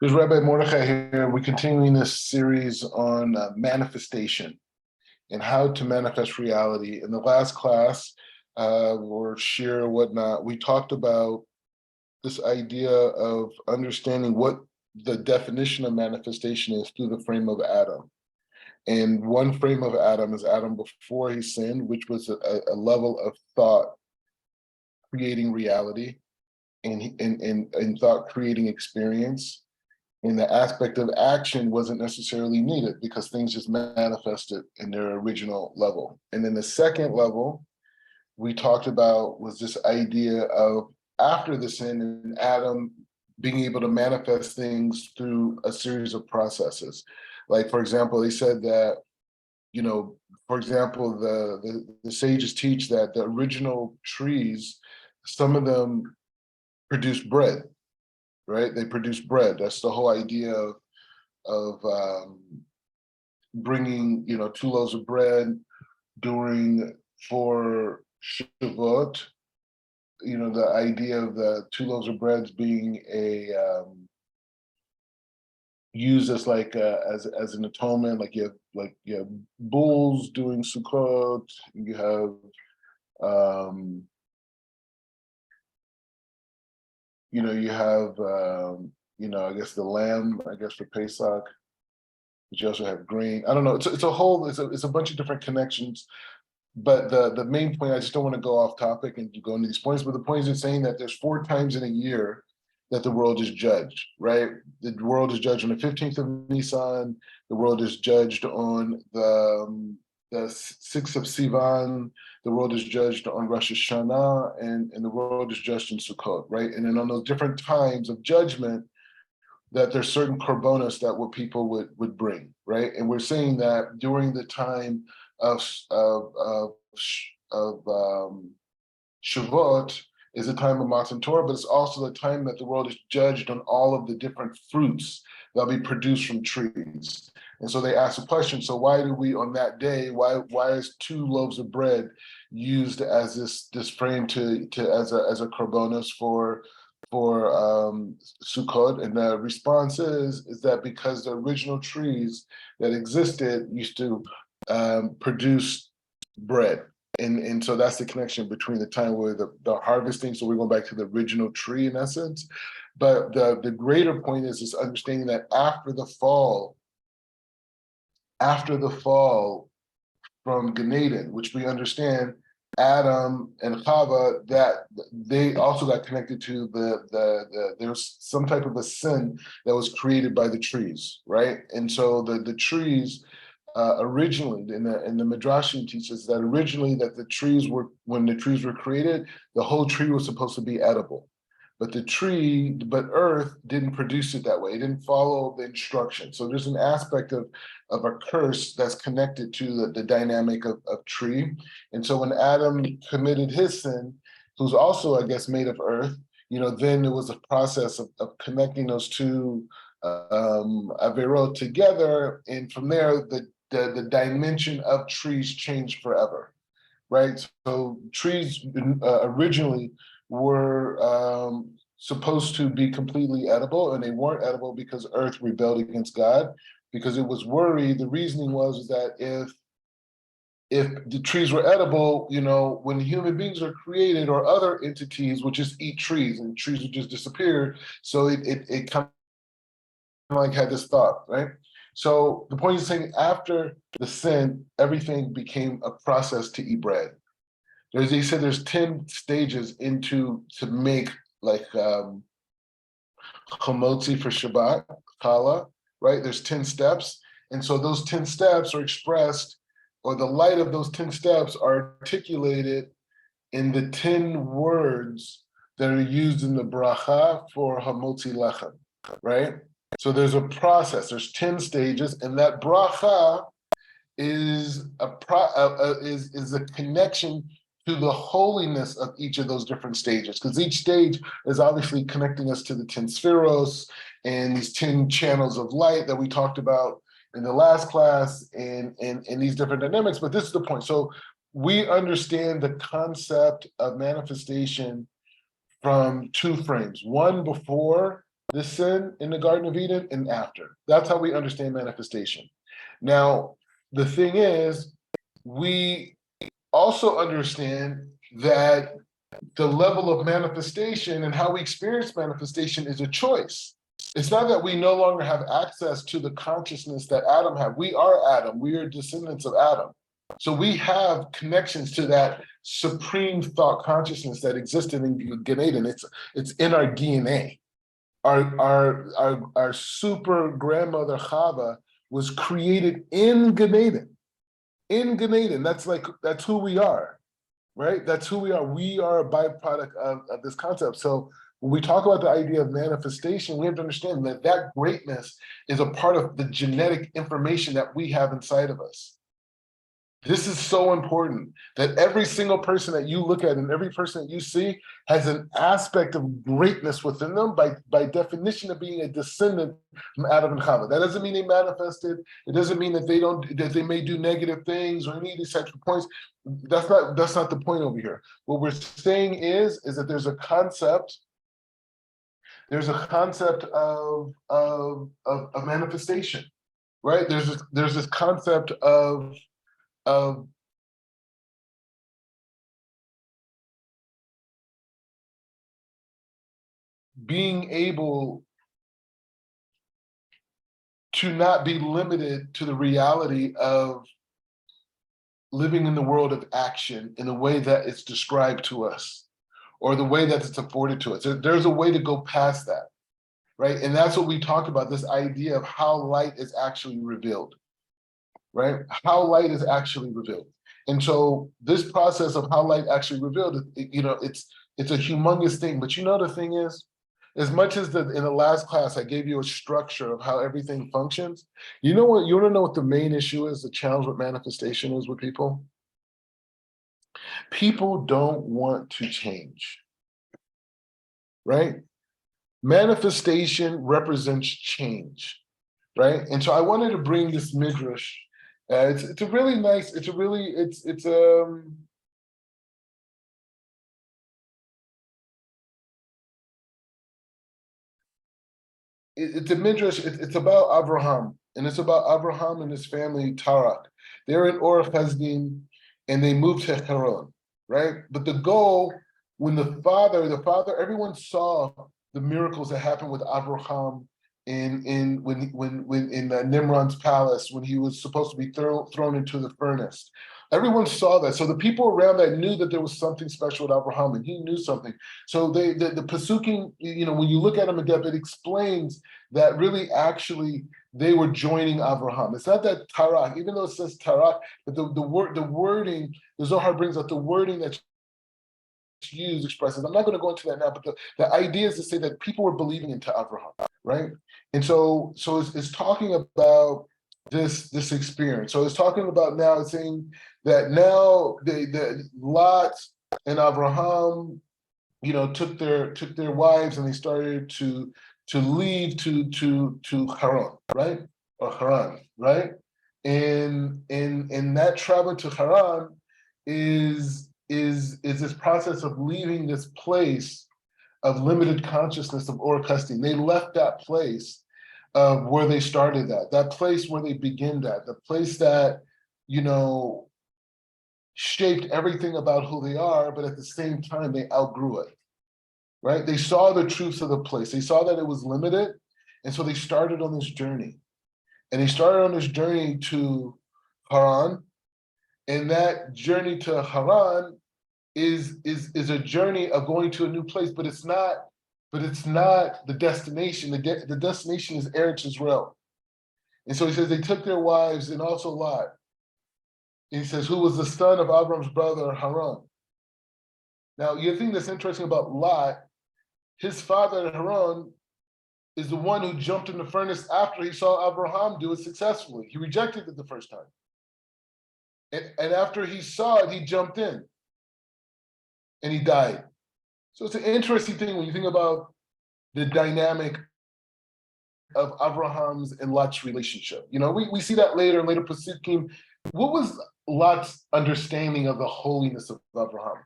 There's Rabbi Mordechai here. We're continuing this series on manifestation and how to manifest reality. In the last class, or share or whatnot, we talked about this idea of understanding what the definition of manifestation is through the frame of Adam. And one frame of Adam is Adam before he sinned, which was a level of thought creating reality and thought creating experience. And the aspect of action wasn't necessarily needed because things just manifested in their original level. And then the second level we talked about was this idea of after the sin and Adam being able to manifest things through a series of processes. Like, for example, they said that, for example, the sages teach that the original trees, some of them produce bread, right? They produce bread. That's the whole idea of bringing, 2 loaves of bread for Shavuot. The idea of the 2 loaves of bread being used as like as an atonement. Like you have bulls doing Sukkot. You have I guess the lamb, I guess for Pesach, but you also have grain. I don't know. It's a bunch of different connections. But the main point, I just don't want to go off topic and go into these points, but the point is saying that there's 4 times in a year that the world is judged, right? The world is judged on the 15th of Nisan. The world is judged on the 6th of Sivan. The world is judged on Rosh Hashanah, and the world is judged in Sukkot, right? And then on those different times of judgment, that there's certain korbanos that what people would bring, right? And we're saying that during the time of Shavuot is a time of Matan Torah, but it's also the time that the world is judged on all of the different fruits that'll be produced from trees. And so they ask the question, so why do we on that day, why is 2 loaves of bread used as this frame as a korbanos for Sukkot? And the response is that because the original trees that existed used to produce bread. And so that's the connection between the time where the harvesting, so we're going back to the original tree in essence. But the greater point is understanding that after the fall from Gan Eden, which we understand Adam and Chava, that they also got connected to there was some type of a sin that was created by the trees, right? And so the trees originally, in the Midrashim teaches that originally that when the trees were created, the whole tree was supposed to be edible. But earth didn't produce it that way. It didn't follow the instruction. So there's an aspect of a curse that's connected to the dynamic of tree. And so when Adam committed his sin, who's also, I guess, made of earth, then there was a process of connecting those 2 averot together. And from there, the dimension of trees changed forever, right? So trees originally were supposed to be completely edible, and they weren't edible because earth rebelled against God, because it was worried. The reasoning was that if the trees were edible, when human beings are created or other entities would just eat trees and trees would just disappear. So it kind of like had this thought, right? So the point is saying after the sin, everything became a process to eat bread. He said there's 10 stages to make like chomotzi for Shabbat, challah, right? There's 10 steps. And so those 10 steps are expressed, or the light of those 10 steps are articulated in the 10 words that are used in the bracha for hamotzi lechem, right? So there's a process, there's 10 stages, and that bracha is a connection to the holiness of each of those different stages, because each stage is obviously connecting us to the 10 spheros and these 10 channels of light that we talked about in the last class and these different dynamics. But this is the point. So we understand the concept of manifestation from 2 frames, one before the sin in the Garden of Eden and after. That's how we understand manifestation. Now, the thing is, we also understand that the level of manifestation and how we experience manifestation is a choice. It's not that we no longer have access to the consciousness that Adam had. We are Adam. We are descendants of Adam. So we have connections to that supreme thought consciousness that existed in Gan Eden. It's in our DNA. Our super grandmother Chava was created in Gan Eden. In Gan Eden. That's who we are, right? That's who we are. We are a byproduct of this concept. So when we talk about the idea of manifestation, we have to understand that that greatness is a part of the genetic information that we have inside of us. This is so important that every single person that you look at and every person that you see has an aspect of greatness within them by definition of being a descendant from Adam and Chava. That doesn't mean they manifested. It doesn't mean that they may do negative things or any of these types of points. That's not the point over here. What we're saying is that there's a concept. There's a concept of manifestation, right? There's this concept of being able to not be limited to the reality of living in the world of action in the way that it's described to us or the way that it's afforded to us. There's a way to go past that, right? And that's what we talk about, this idea of how light is actually revealed, right? How light is actually revealed. And so this process of how light actually revealed, it's a humongous thing. But the thing is, as much as in the last class, I gave you a structure of how everything functions. You want to know what the main issue is, the challenge with manifestation is with people? People don't want to change, right? Manifestation represents change, right? And so I wanted to bring this midrash. It's a really nice, it's a midrash. It's about Abraham, and it's about Abraham and his family Tarak. They're in Or Chazdim, and they moved to Haran, right? But the goal, when the father, everyone saw the miracles that happened with Abraham in Nimrod's palace when he was supposed to be thrown into the furnace. Everyone saw that. So the people around that knew that there was something special with Abraham, and he knew something. So the Pesukim, when you look at them in depth, it explains that really actually they were joining Abraham. It's not that Tarak, even though it says Tarak, but the wording, the Zohar brings up the wording that's used expresses. I'm not going to go into that now, but the idea is to say that people were believing into Abraham, right? And so it's talking about this experience. So it's talking about now, it's saying that now the Lot and Abraham, took their wives and they started to leave to Haran, right? Or Haran, right? And that travel to Haran is this process of leaving this place of limited consciousness of Or Kasdim. They left that place of where they started that place where they began the place that, shaped everything about who they are, but at the same time, they outgrew it, right? They saw the truths of the place. They saw that it was limited. And so they started on this journey. And they started on this journey to Haran. And that journey to Haran is a journey of going to a new place, but it's not the destination. The destination is Eretz Israel. And so he says they took their wives and also Lot. And he says, who was the son of Abram's brother Haran. Now, the thing that's interesting about Lot, his father Haran is the one who jumped in the furnace after he saw Abraham do it successfully. He rejected it the first time. And after he saw it, he jumped in. And he died. So it's an interesting thing when you think about the dynamic of Abraham's and Lot's relationship. We see that later Pesukim. What was Lot's understanding of the holiness of Abraham?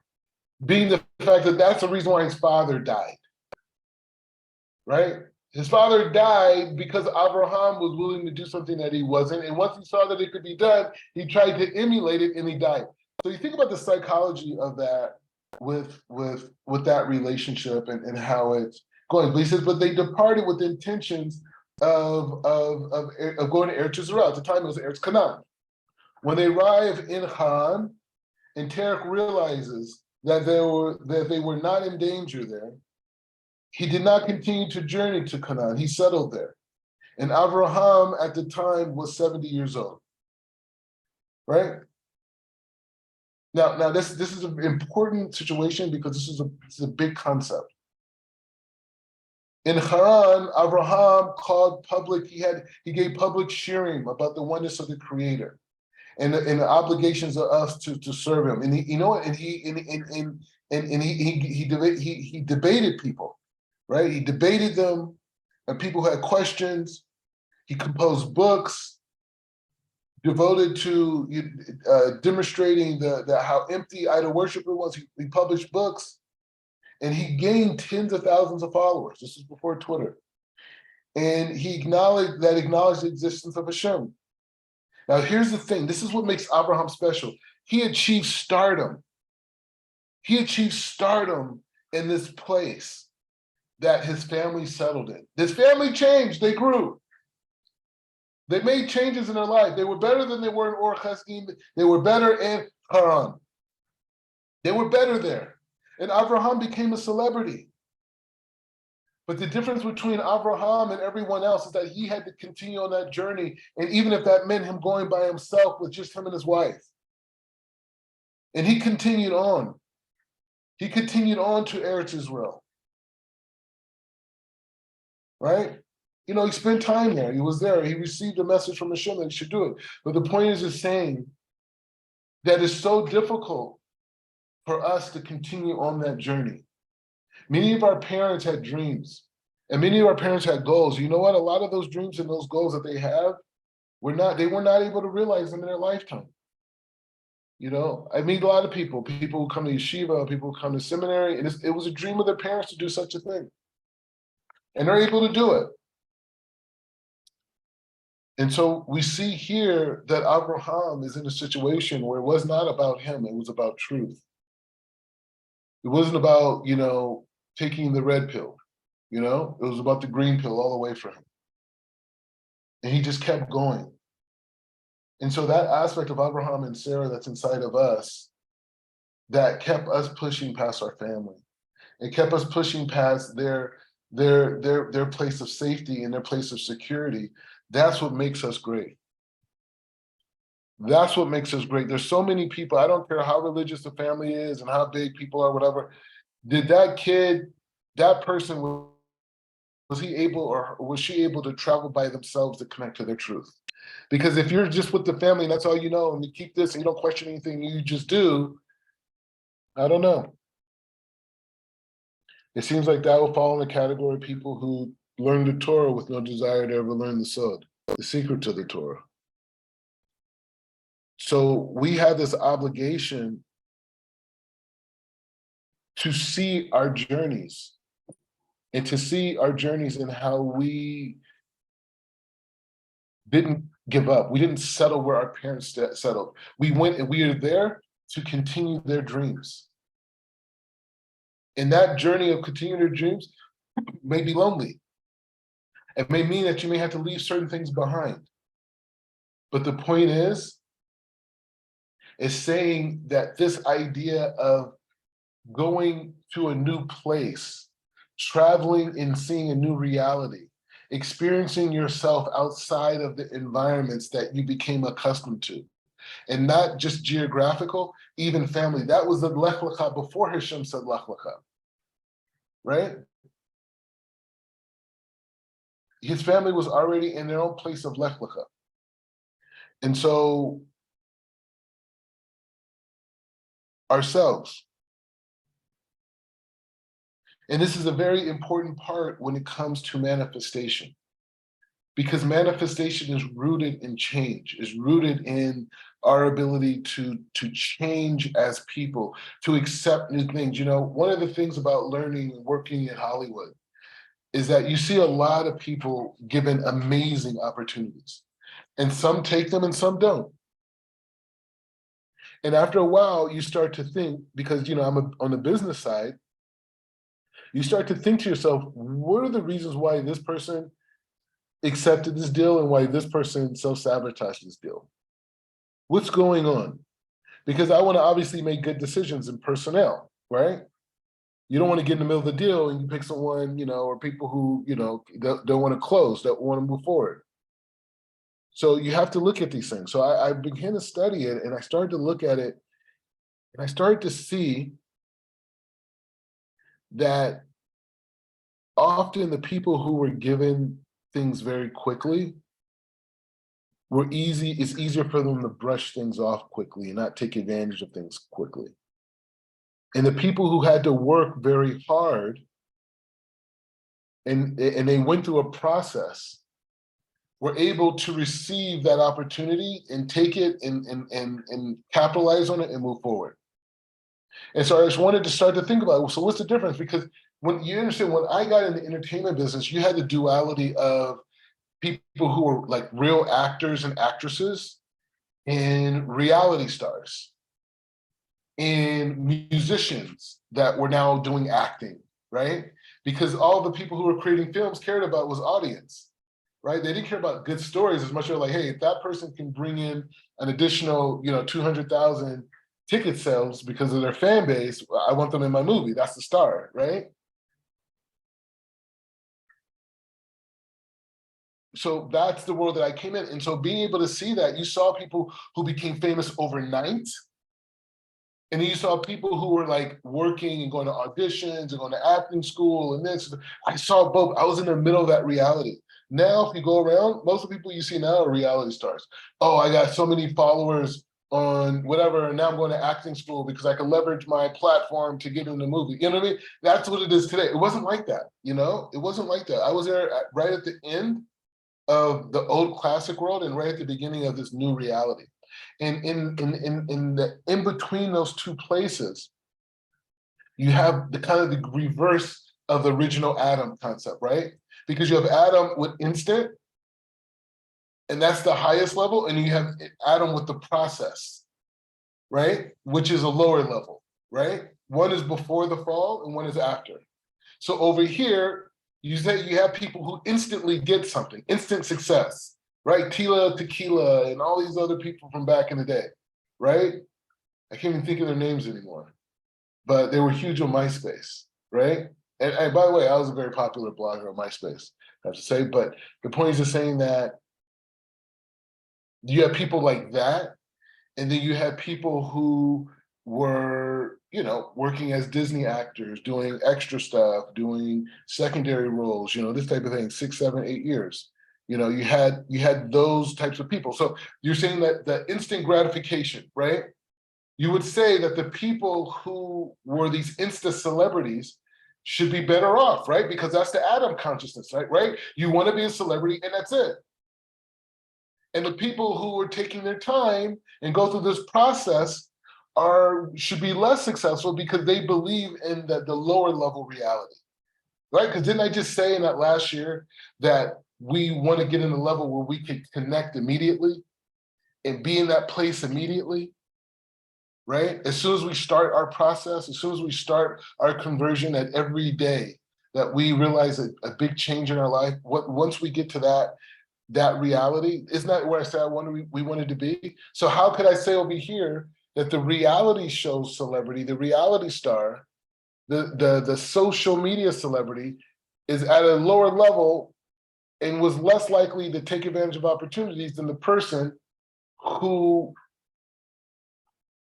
Being the fact that that's the reason why his father died, right? His father died because Abraham was willing to do something that he wasn't. And once he saw that it could be done, he tried to emulate it and he died. So you think about the psychology of that with that relationship and how it's going. But he says, but they departed with intentions of going to Eretz Yisrael. At the time it was Eretz Canaan. When they arrive in Han, and Terach realizes that they were not in danger there, he did not continue to journey to Canaan. He settled there. And Abraham at the time was 70 years old. Right? Now this is an important situation because this is a big concept. In Haran, Abraham called public, he gave public shirim about the oneness of the Creator and the obligations of us to serve him. And he debated people, right? He debated them, and people had questions. He composed books devoted to demonstrating how empty idol worship was. He published books, and he gained tens of thousands of followers. This is before Twitter. And he acknowledged the existence of Hashem. Now, here's the thing. This is what makes Abraham special. He achieved stardom. He achieved stardom in this place that his family settled in. His family changed. They grew. They made changes in their life. They were better than they were in Or Cheskim. They were better in Haran. They were better there. And Abraham became a celebrity. But the difference between Abraham and everyone else is that he had to continue on that journey. And even if that meant him going by himself with just him and his wife. And he continued on. He continued on to Eretz Israel. Right? You know, he spent time there. He was there. He received a message from Hashem that he should do it. But the point is saying that it's so difficult for us to continue on that journey. Many of our parents had dreams, and many of our parents had goals. You know what? A lot of those dreams and those goals that they have they were not able to realize them in their lifetime. You know, I meet a lot of people who come to yeshiva, people who come to seminary, and it was a dream of their parents to do such a thing. And they're able to do it. And so we see here that Abraham is in a situation where it was not about him, it was about truth. It wasn't about, taking the red pill, it was about the green pill all the way for him. And he just kept going. And so that aspect of Abraham and Sarah that's inside of us, that kept us pushing past our family. It kept us pushing past their place of safety and their place of security. That's what makes us great. That's what makes us great. There's so many people, I don't care how religious the family is and how big people are, whatever. Did that person, was he able or was she able to travel by themselves to connect to their truth? Because if you're just with the family and that's all you know, and you keep this and you don't question anything, you just do, I don't know. It seems like that will fall in the category of people who learn the Torah with no desire to ever learn the Sod, the secret to the Torah. So we have this obligation to see our journeys and to see our journeys in how we didn't give up. We didn't settle where our parents settled. We went and we are there to continue their dreams. And that journey of continuing their dreams may be lonely. It may mean that you may have to leave certain things behind. But the point is saying that this idea of going to a new place, traveling and seeing a new reality, experiencing yourself outside of the environments that you became accustomed to, and not just geographical, even family. That was the Lech Lecha before Hashem said Lech Lecha, right? His family was already in their own place of Lech Lecha. And so ourselves. And this is a very important part when it comes to manifestation, because manifestation is rooted in change, is rooted in our ability to change as people, to accept new things. One of the things about learning and working in Hollywood is that you see a lot of people given amazing opportunities, and some take them and some don't. And after a while, you start to think, because on the business side, you start to think to yourself, what are the reasons why this person accepted this deal and why this person self-sabotaged this deal? What's going on? Because I want to obviously make good decisions in personnel, right? You don't want to get in the middle of the deal and you pick someone, or people who, don't want to close, don't want to move forward. So you have to look at these things. So I began to study it, and I started to look at it, and I started to see that often the people who were given things very quickly it's easier for them to brush things off quickly and not take advantage of things quickly. And the people who had to work very hard and they went through a process were able to receive that opportunity and take it and capitalize on it and move forward. And so I just wanted to start to think about it. So what's the difference? Because when you understand, when I got in the entertainment business, you had the duality of people who were like real actors and actresses and reality stars and musicians that were now doing acting, right? Because all the people who were creating films cared about was audience, right? They didn't care about good stories as much as like, hey, if that person can bring in an additional, 200,000 ticket sales because of their fan base, I want them in my movie. That's the star, right? So that's the world that I came in. And so being able to see that, you saw people who became famous overnight. And then you saw people who were like working and going to auditions and going to acting school and this. I saw both. I was in the middle of that reality. Now, if you go around, most of the people you see now are reality stars. Oh, I got so many followers on whatever, and now I'm going to acting school because I can leverage my platform to get in the movie. You know what I mean? That's what it is today. It wasn't like that, It wasn't like that. I was there right at the end of the old classic world and right at the beginning of this new reality. And in between those two places, you have the kind of the reverse of the original Adam concept, right? Because you have Adam with instant, and that's the highest level, and you have Adam with the process, right? Which is a lower level, right? One is before the fall and one is after. So over here, you have people who instantly get something, instant success, right? Tila Tequila and all these other people from back in the day, right? I can't even think of their names anymore, but they were huge on MySpace, right? And by the way, I was a very popular blogger on MySpace, I have to say, but the point is just saying that you have people like that, and then you have people who were, working as Disney actors, doing extra stuff, doing secondary roles, this type of thing, 6, 7, 8 years. You had those types of people. So you're saying that the instant gratification, right? You would say that the people who were these Insta celebrities should be better off, right? Because that's the Adam consciousness, right? You want to be a celebrity and that's it. And the people who are taking their time and go through this process should be less successful because they believe in the lower level reality, right? Because didn't I just say in that last year that we want to get in a level where we can connect immediately and be in that place immediately, right? As soon as we start our process, as soon as we start our conversion at every day, that we realize a big change in our life. Once we get to that reality, isn't that where I said we wanted to be? So how could I say over here that the reality show celebrity, the reality star, the social media celebrity is at a lower level and was less likely to take advantage of opportunities than the person who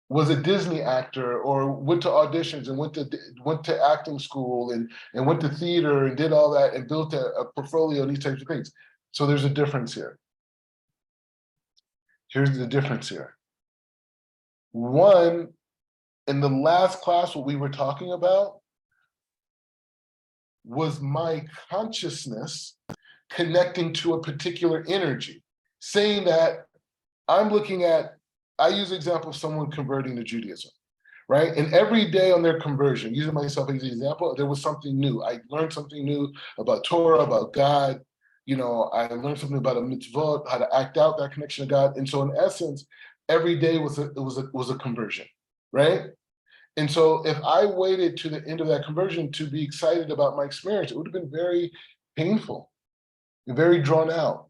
was a Disney actor or went to auditions and went to acting school and went to theater and did all that and built a portfolio and these types of things. So there's a difference here. Here's the difference here. One, in the last class, what we were talking about was my consciousness connecting to a particular energy, saying that I'm looking at, I use the example of someone converting to Judaism, right? And every day on their conversion, using myself as an example, there was something new. I learned something new about Torah, about God. I learned something about a mitzvot, how to act out that connection to God. And so in essence, every day was a conversion, right? And so if I waited to the end of that conversion to be excited about my experience, it would have been very painful, very drawn out.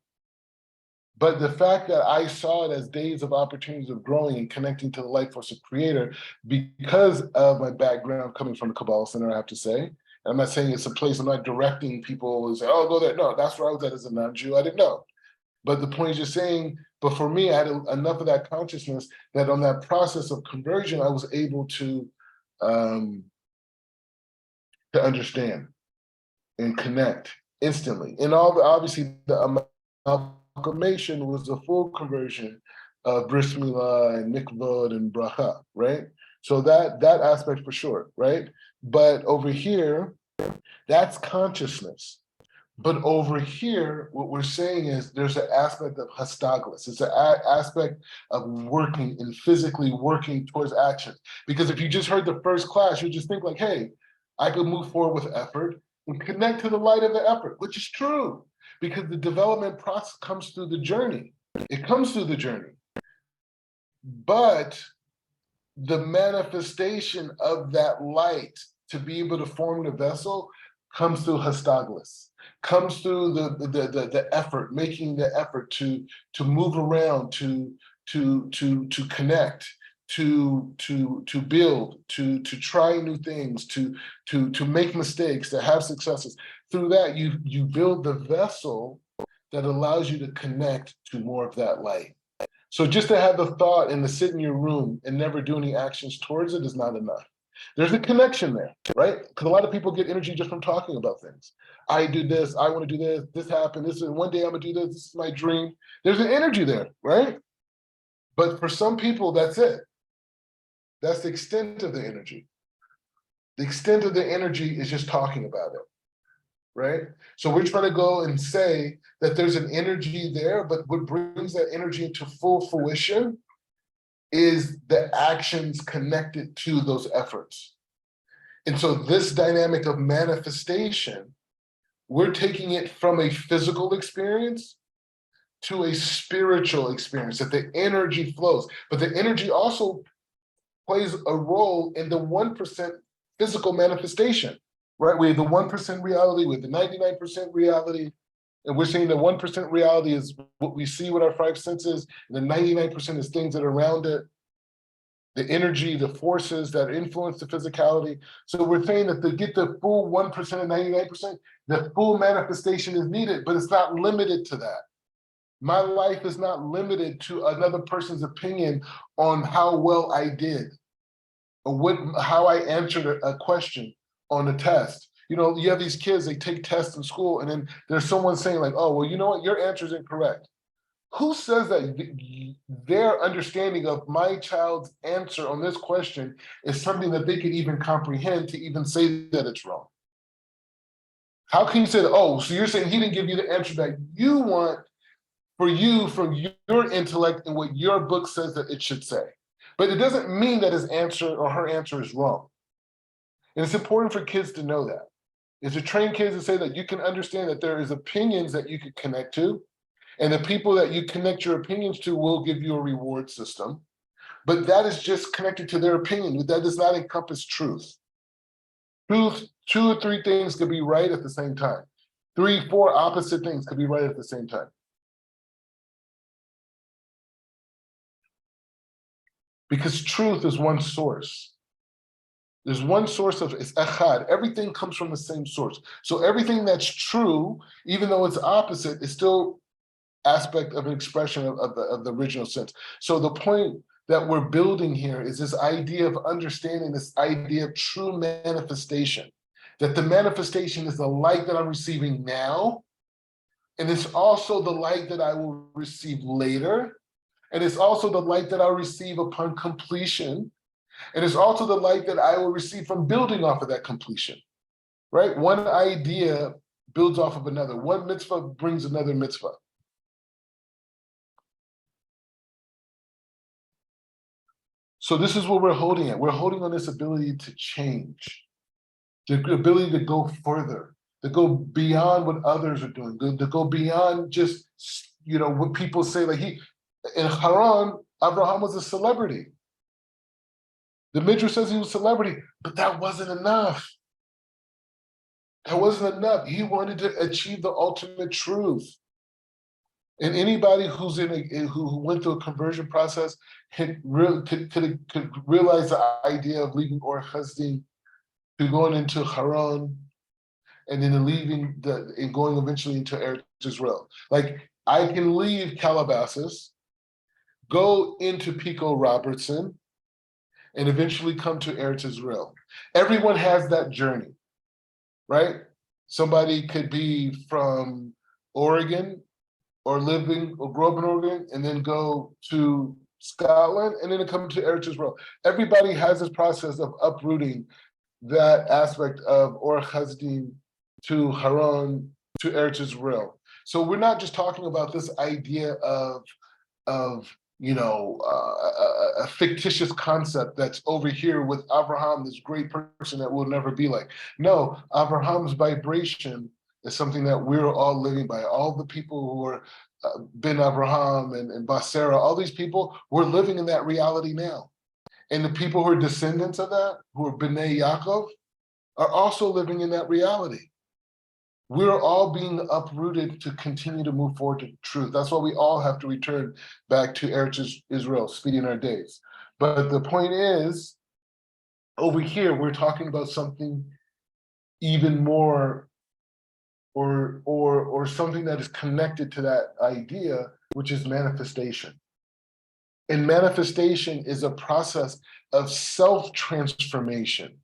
But the fact that I saw it as days of opportunities of growing and connecting to the life force of Creator, because of my background coming from the Kabbalah Center, I have to say. And I'm not saying it's a place, I'm not directing people and say, oh, go there. No, that's where I was at as a non-Jew. I didn't know. But the point is just saying, but for me, I had enough of that consciousness that on that process of conversion, I was able to understand and connect instantly. And obviously the amalgamation was a full conversion of Bris Milah and Mikvod and Bracha, right? So that aspect for sure, right? But over here, that's consciousness. But over here, what we're saying is there's an aspect of hastaglis. It's an aspect of working and physically working towards action. Because if you just heard the first class, you just think like, hey, I could move forward with effort and connect to the light of the effort, which is true. Because the development process comes through the journey. It comes through the journey. But the manifestation of that light to be able to form the vessel comes through hastaglis. Comes through the effort, making the effort to move around, to connect, to build, to try new things, to make mistakes, to have successes. Through that, you build the vessel that allows you to connect to more of that light. So just to have the thought and to sit in your room and never do any actions towards it is not enough. There's a connection there, right? Because a lot of people get energy just from talking about things. I do this, I want to do this happened, one day I'm gonna do this is my dream. There's an energy there, right? But for some people, that's it. That's the extent of the energy. The extent of the energy is just talking about it, right? So we're trying to go and say that there's an energy there, but what brings that energy into full fruition is the actions connected to those efforts. And so this dynamic of manifestation, we're taking it from a physical experience to a spiritual experience, that the energy flows. But the energy also plays a role in the 1% physical manifestation, right? We have the 1% reality with the 99% reality. And we're saying the 1% reality is what we see with our five senses, and the 99% is things that are around it, the energy, the forces that influence the physicality. So we're saying that to get the full 1% and 99%, the full manifestation is needed, but it's not limited to that. My life is not limited to another person's opinion on how well I did, or how I answered a question on a test. You have these kids, they take tests in school, and then there's someone saying like, oh, well, you know what, your answer is incorrect. Who says that their understanding of my child's answer on this question is something that they could even comprehend to even say that it's wrong? How can you say that, oh, so you're saying he didn't give you the answer that you want for you from your intellect and what your book says that it should say? But it doesn't mean that his answer or her answer is wrong. And it's important for kids to know that. It's to train kids to say that you can understand that there is opinions that you could connect to, and the people that you connect your opinions to will give you a reward system. But that is just connected to their opinion. That does not encompass truth. Truth, 2 or 3 things could be right at the same time. 3, 4 opposite things could be right at the same time. Because truth is one source. There's one source of it's echad. Everything comes from the same source. So everything that's true, even though it's opposite, is still aspect of an expression of the original sense. So the point that we're building here is this idea of understanding this idea of true manifestation, that the manifestation is the light that I'm receiving now, and it's also the light that I will receive later, and it's also the light that I'll receive upon completion, and it's also the light that I will receive from building off of that completion, right? One idea builds off of another. One mitzvah brings another mitzvah. So this is what we're holding at. We're holding on this ability to change, the ability to go further, to go beyond what others are doing, to go beyond just, what people say. Like in Haran, Abraham was a celebrity. The Midrash says he was a celebrity, but that wasn't enough. That wasn't enough. He wanted to achieve the ultimate truth. And anybody who's who went through a conversion process could realize the idea of leaving Or Chesdin to going into Haran, and then leaving and going eventually into Eretz Israel. Like, I can leave Calabasas, go into Pico Robertson, and eventually come to Eretz Israel. Everyone has that journey, right? Somebody could be from Oregon or grow up in Oregon and then go to Scotland and then come to Eretz Israel. Everybody has this process of uprooting that aspect of Or Chesdin to Haran to Eretz Israel. So we're not just talking about this idea of a fictitious concept that's over here with Abraham, this great person that will never be like. No, Abraham's vibration is something that we're all living by. All the people who are Ben Abraham and Basera, all these people, we're living in that reality now. And the people who are descendants of that, who are Bnei Yaakov, are also living in that reality. We're all being uprooted to continue to move forward to truth. That's why we all have to return back to Eretz Israel, speeding our days. But the point is, over here, we're talking about something even more, or something that is connected to that idea, which is manifestation. And manifestation is a process of self-transformation.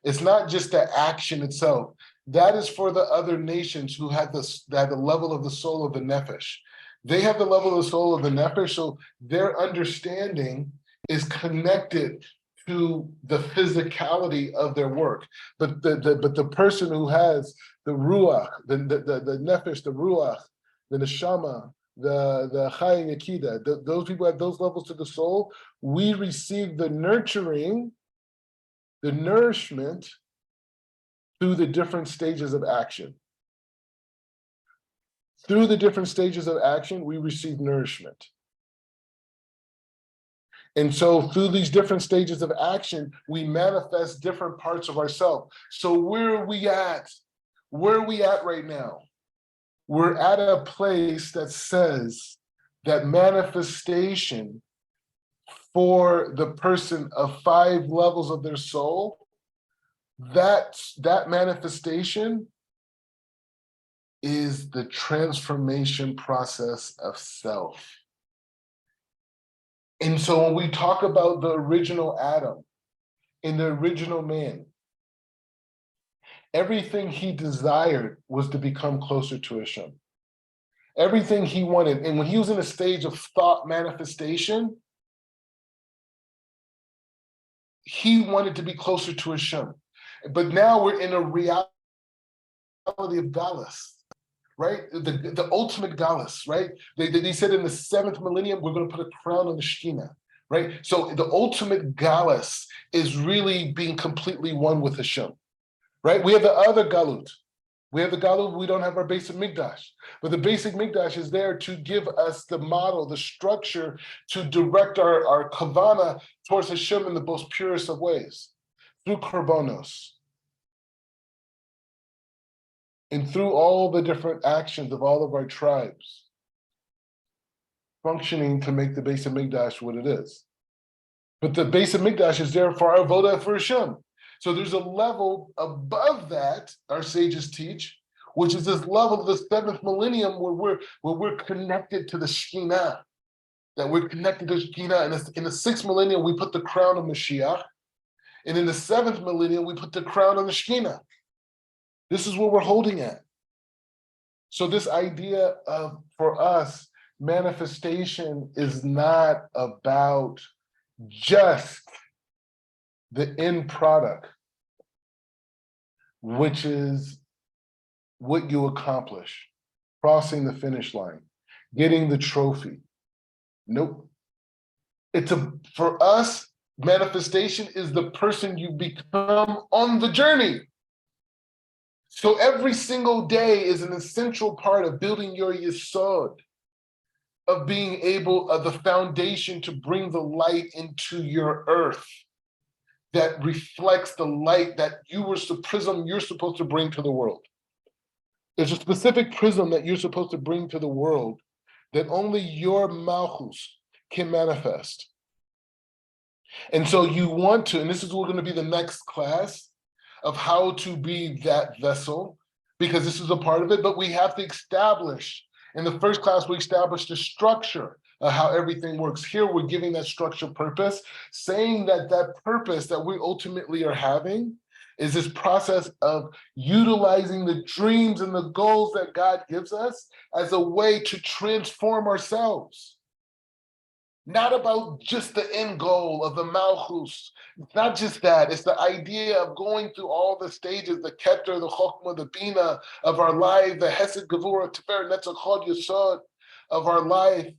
It's not just the action itself. That is for the other nations who had the level of the soul of the nefesh. They have the level of the soul of the nefesh, so their understanding is connected to the physicality of their work. But the person who has the ruach, the nefesh, the ruach, the neshama, the Chai Yakida, those people at those levels to the soul, we receive the nurturing, the nourishment through the different stages of action. Through the different stages of action, we receive nourishment. And so through these different stages of action, we manifest different parts of ourselves. So where are we at? Where are we at right now? We're at a place that says that manifestation for the person of 5 levels of their soul, that manifestation is the transformation process of self. And so when we talk about the original Adam and the original man, everything he desired was to become closer to Hashem. Everything he wanted, and when he was in a stage of thought manifestation, he wanted to be closer to Hashem. But now we're in a reality of Galus, right? The ultimate Galus, right? They said in the 7th millennium, we're going to put a crown on the Shekhinah, right? So the ultimate Galus is really being completely one with Hashem, right? We have the other Galut. We have the Galut, we don't have our basic Mikdash. But the basic Mikdash is there to give us the model, the structure, to direct our Kavana towards Hashem in the most purest of ways, through Korbanos. And through all the different actions of all of our tribes, functioning to make the basic Mikdash what it is. But the basic Mikdash is there for our Avodah for Hashem. So there's a level above that, our sages teach, which is this level of the 7th millennium where we're connected to the Shekhinah, that we're connected to the Shekhinah. And in the 6th millennium, we put the crown on Mashiach. And in the 7th millennium, we put the crown on the Shekhinah. This is what we're holding at. So this idea of, for us, manifestation is not about just the end product, which is what you accomplish, crossing the finish line, getting the trophy. Nope. For us, Manifestation is the person you become on the journey. So every single day is an essential part of building your yesod, of being able, of the foundation to bring the light into your earth that reflects the light that prism you're supposed to bring to the world. There's a specific prism that you're supposed to bring to the world that only your malchus can manifest. And so you want to, and this is going to be the next class of how to be that vessel, because this is a part of it, but we have to establish. In the first class, we established the structure of how everything works. Here, we're giving that structure purpose, saying that that purpose that we ultimately are having is this process of utilizing the dreams and the goals that God gives us as a way to transform ourselves. Not about just the end goal of the Malchus. It's not just that. It's the idea of going through all the stages, the Keter, the Chokhmah, the Bina of our life, the Hesed, Gevurah, Tifer, Netzach, Chod, Yesod of our life,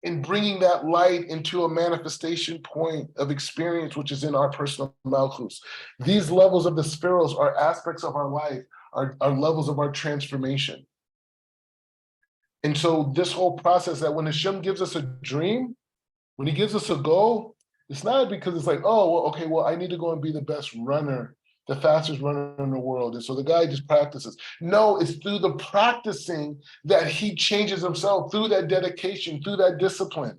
in bringing that light into a manifestation point of experience, which is in our personal Malchus. These levels of the spheros are aspects of our life, are levels of our transformation. And so this whole process that when Hashem gives us a dream, when he gives us a goal, it's not because it's like, oh, well, okay, well, I need to go and be the best runner, the fastest runner in the world. And so the guy just practices. No, it's through the practicing that he changes himself, through that dedication, through that discipline,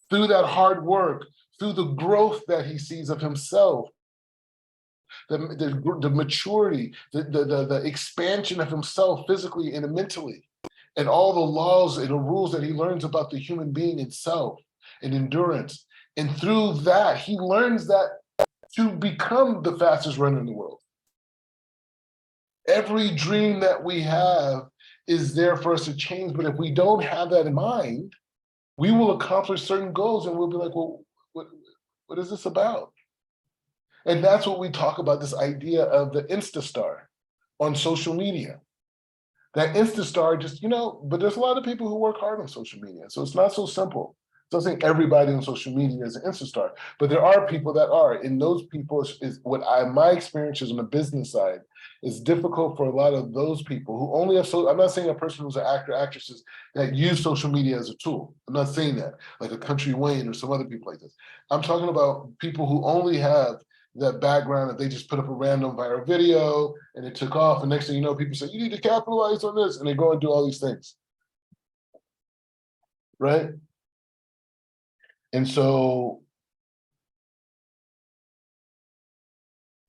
through that hard work, through the growth that he sees of himself, the maturity, the expansion of himself physically and mentally, and all the laws and the rules that he learns about the human being itself and endurance. And through that, he learns that to become the fastest runner in the world. Every dream that we have is there for us to change, but if we don't have that in mind, we will accomplish certain goals and we'll be like, well, what is this about? And that's what we talk about, this idea of the Instastar on social media. That Instastar just, but there's a lot of people who work hard on social media. So it's not so simple. So I'm saying everybody on social media is an Instastar, but there are people that are. And those people is what my experience is on the business side. It's difficult for a lot of those people who only have, I'm not saying a person who's an actor, actresses that use social media as a tool. I'm not saying that, like a Country Wayne or some other people like this. I'm talking about people who only have that background that they just put up a random viral video and it took off. And next thing you know, people say, you need to capitalize on this. And they go and do all these things. Right? And so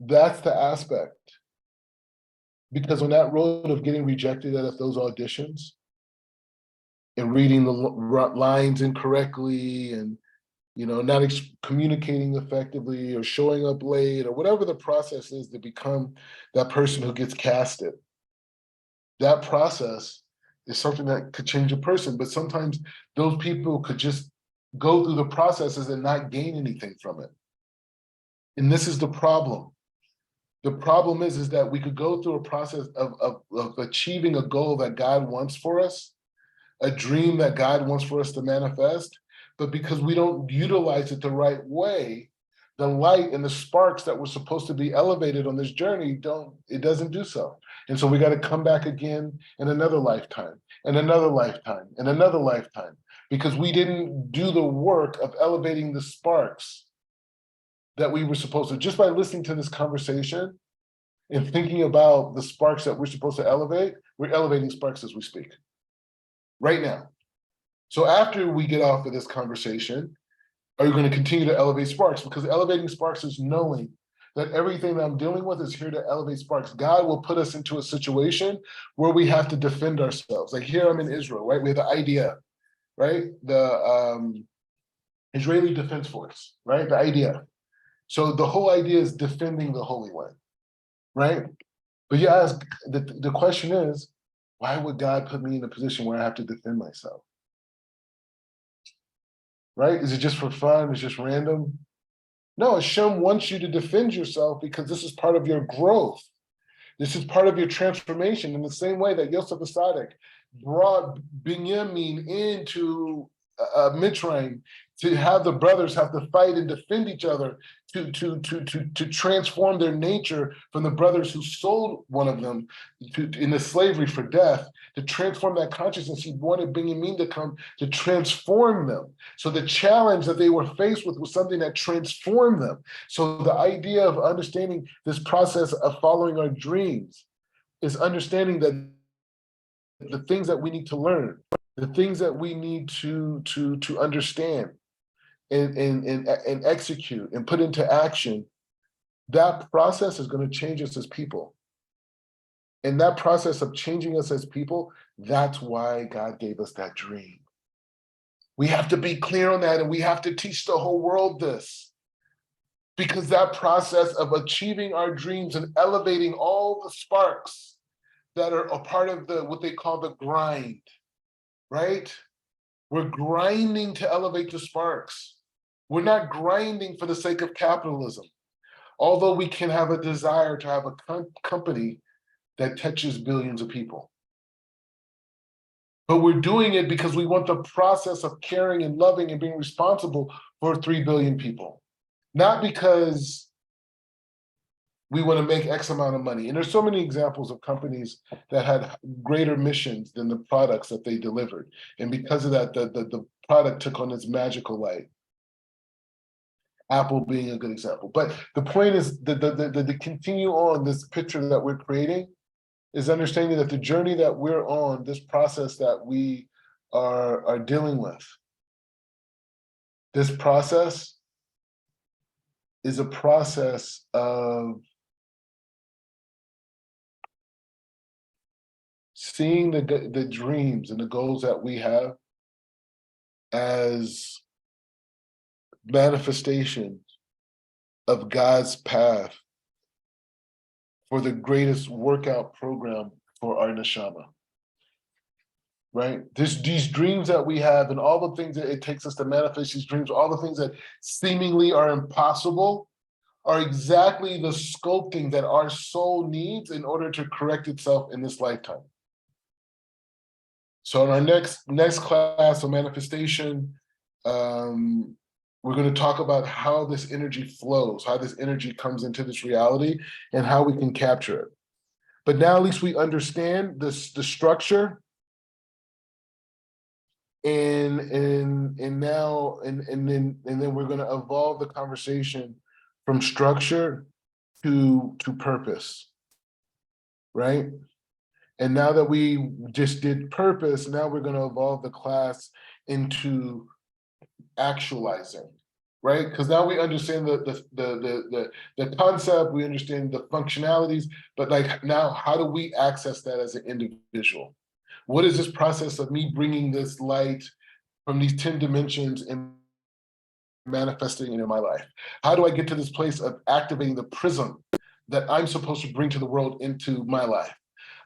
that's the aspect. Because on that road of getting rejected at those auditions and reading the lines incorrectly and not communicating effectively or showing up late or whatever the process is to become that person who gets casted. That process is something that could change a person, but sometimes those people could just go through the processes and not gain anything from it. And this is the problem. The problem is that we could go through a process of achieving a goal that God wants for us, a dream that God wants for us to manifest, but because we don't utilize it the right way, the light and the sparks that were supposed to be elevated on this journey doesn't do so. And so we got to come back again in another lifetime, and another lifetime, and another lifetime, because we didn't do the work of elevating the sparks that we were supposed to. Just by listening to this conversation and thinking about the sparks that we're supposed to elevate, we're elevating sparks as we speak, right now. So after we get off of this conversation, are you going to continue to elevate sparks? Because elevating sparks is knowing that everything that I'm dealing with is here to elevate sparks. God will put us into a situation where we have to defend ourselves. Like here I'm in Israel, right? We have the idea, right? The Israeli Defense Force, right? The idea. So the whole idea is defending the Holy One, right? But you ask, the question is, why would God put me in a position where I have to defend myself? Right? Is it just for fun? It's just random? No, Hashem wants you to defend yourself because this is part of your growth. This is part of your transformation in the same way that Yosef Asadiq brought Binyamin into Mitzrayim to have the brothers have to fight and defend each other to transform their nature from the brothers who sold one of them into slavery for death, to transform that consciousness. He wanted Binyamin to come to transform them. So the challenge that they were faced with was something that transformed them. So the idea of understanding this process of following our dreams is understanding that the things that we need to learn, the things that we need to understand and execute and put into action, that process is going to change us as people. And that process of changing us as people, that's why God gave us that dream. We have to be clear on that, and we have to teach the whole world this. Because that process of achieving our dreams and elevating all the sparks that are a part of what they call the grind, right? We're grinding to elevate the sparks. We're not grinding for the sake of capitalism. Although we can have a desire to have a company that touches billions of people. But we're doing it because we want the process of caring and loving and being responsible for 3 billion people. Not because we want to make X amount of money. And there's so many examples of companies that had greater missions than the products that they delivered. And because of that, the product took on its magical light. Apple being a good example. But the point is the continue on this picture that we're creating is understanding that the journey that we're on, this process that we are dealing with, this process is a process of seeing the dreams and the goals that we have as manifestations of God's path for the greatest workout program for our neshama, right? These dreams that we have and all the things that it takes us to manifest these dreams, all the things that seemingly are impossible, are exactly the sculpting that our soul needs in order to correct itself in this lifetime. So in our next class on manifestation, we're going to talk about how this energy flows, how this energy comes into this reality, and how we can capture it. But now at least we understand the structure, and then we're going to evolve the conversation from structure to purpose, right? And now that we just did purpose, now we're going to evolve the class into actualizing, right? Because now we understand the concept, we understand the functionalities, but like now, how do we access that as an individual? What is this process of me bringing this light from these 10 dimensions and manifesting it in my life? How do I get to this place of activating the prism that I'm supposed to bring to the world into my life?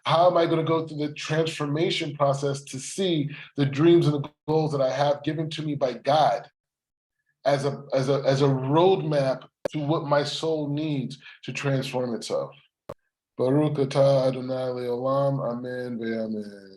How am I going to go through the transformation process to see the dreams and the goals that I have given to me by God as a roadmap to what my soul needs to transform itself? Baruch atah Adonai le'olam, amen ve'amen.